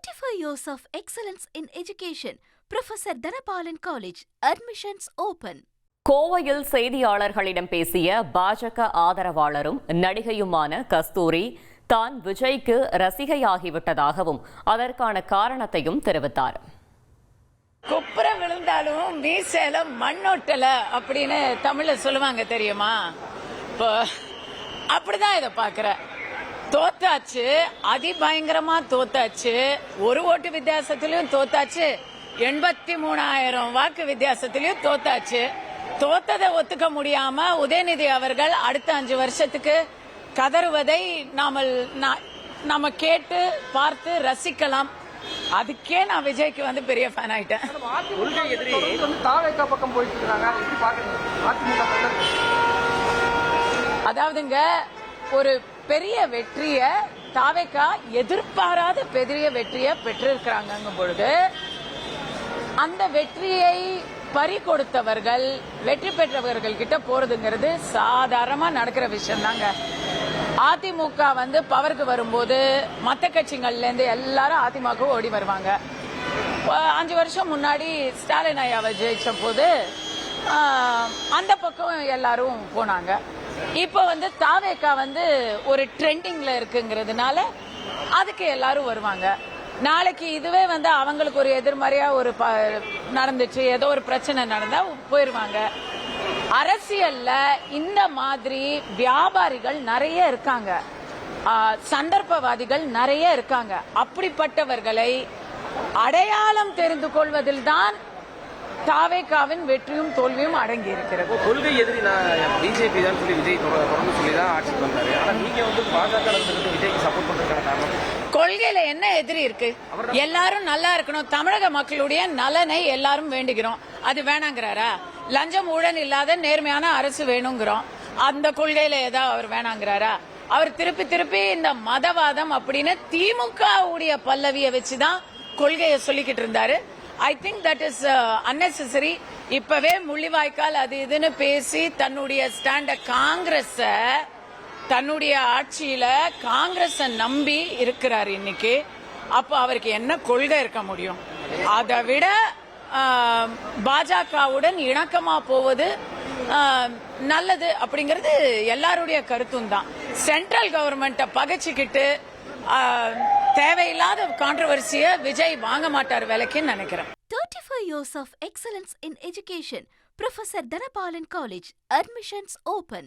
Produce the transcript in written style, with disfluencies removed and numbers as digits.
35 years of excellence in education. Professor Dhanapalan College. Admissions open. கோவையில் செய்தியாளர்களிடம் பேசிய பாஜக ஆதரவாளரும் நடிகையுமான கஸ்தூரி தான் விஜய்க்கு ரசிகையாகிவிட்டதாகவும் அதற்கான காரணத்தையும் தெரிவித்தார். குப்புற விழுந்தாலும் மீசேல மண்ணொட்டல அப்படின்னு தமிழ்ல சொல்லுவாங்க தெரியுமா? இப்போ அப்படிதான் இதை பாக்குற. தோத்தாச்சு, அதிபயங்கரமா தோத்தாச்சு. ஒரு ஓட்டு வித்தியாசத்திலையும் தோத்தாச்சு, 83,000 வாக்கு வித்தியாசத்திலையும் தோத்தாச்சு. தோத்ததை ஒத்துக்க முடியாம உதயநிதி அவர்கள் அடுத்த 5 வருஷத்துக்கு கதறுவதை நாம கேட்டு பார்த்து ரசிக்கலாம். அதுக்கே நான் விஜய்க்கு பெரிய ஃபேன் ஆயிட்டேன். அதாவதுங்க, ஒரு பெரிய வெற்றிய தாவேகா எதிர்பாராத பெரிய வெற்றியை பெற்றிருக்கிறாங்க பொழுது அந்த வெற்றியை பறி கொடுத்தவர்கள் வெற்றி பெற்றவர்கள் கிட்ட போறதுங்கிறது சாதாரணமா நடக்கிற விஷயம் தாங்க. அதிமுக பவருக்கு வரும்போது மற்ற கட்சிகள்ல இருந்து எல்லாரும் அதிமுக ஓடி வருவாங்க. 5 வருஷம் முன்னாடி ஸ்டாலின் ஐயாவை ஜெயிச்ச போது அந்த பக்கம் எல்லாரும் போனாங்க. இப்ப தாவேகா ஒரு ட்ரெண்டிங்ல இருக்குங்கிறதுனால அதுக்கு எல்லாரும் வருவாங்க. நாளைக்கு இதுவே அவங்களுக்கு ஒரு எதிர்மறையா ஒரு நடந்துச்சு, ஏதோ ஒரு பிரச்சனை நடந்தா போயிருவாங்க. அரசியல்ல இந்த மாதிரி வியாபாரிகள் நிறைய இருக்காங்க, சந்தர்ப்பவாதிகள் நிறைய இருக்காங்க. அப்படிப்பட்டவர்களை அடையாளம் தெரிந்து கொள்வதில் தான் தாவேகாவின் வெற்றியும் தோல்வியும் அடங்கி இருக்கிறது. கொள்கை எதிரி பிஜேபி தான் சொல்லி விஜய் தொடர்ந்து சொல்லிதான் ஆட்சி பண்றாரு. ஆனா நீங்க பாஜக விஜய்க்கு சப்போர்ட் பண்றதுக்கான காரணம்? கொள்கையில என்ன எதிரி இருக்கு? எல்லாரும் நல்லா இருக்கணும், தமிழக மக்களுடைய நலனை எல்லாரும் வேண்டுகிறோம். அது வேணாங்கிறாரா? லஞ்சம் ஊழல் இல்லாத நேர்மையான அரசு வேணுங்கிறோம். அந்த கொள்கையில ஏதாவது அவர் வேணாங்கிறாரா? அவர் திருப்பி திருப்பி இந்த மதவாதம் அப்படின்னு திமுக உடைய பல்லவியை வச்சுதான் கொள்கையை சொல்லிக்கிட்டு இருந்தாரு. I think that is unnecessary. இப்பவே முள்ளிவாய்க்கால் அது இதுன்னு பேசி தன்னுடைய ஸ்டாண்ட காங்கிரஸ் தன்னுடைய ஆட்சியில காங்கிரஸ் நம்பி இருக்கிறார் இன்னைக்கு. அப்ப அவருக்கு என்ன கொள்கை இருக்க முடியும்? அதை விட பாஜகவுடன் இணக்கமா போவது நல்லது அப்படிங்கிறது எல்லாருடைய கருத்தும் தான். சென்ட்ரல் கவர்மெண்ட்டை பகைச்சுக்கிட்டு தேவையில்லாத கான்ட்ரோவர்சியை விஜய் வாங்க மாட்டார் விலைக்குன்னு நினைக்கிறேன். 35 years of excellence in education. Professor Dhanapalan College. Admissions open.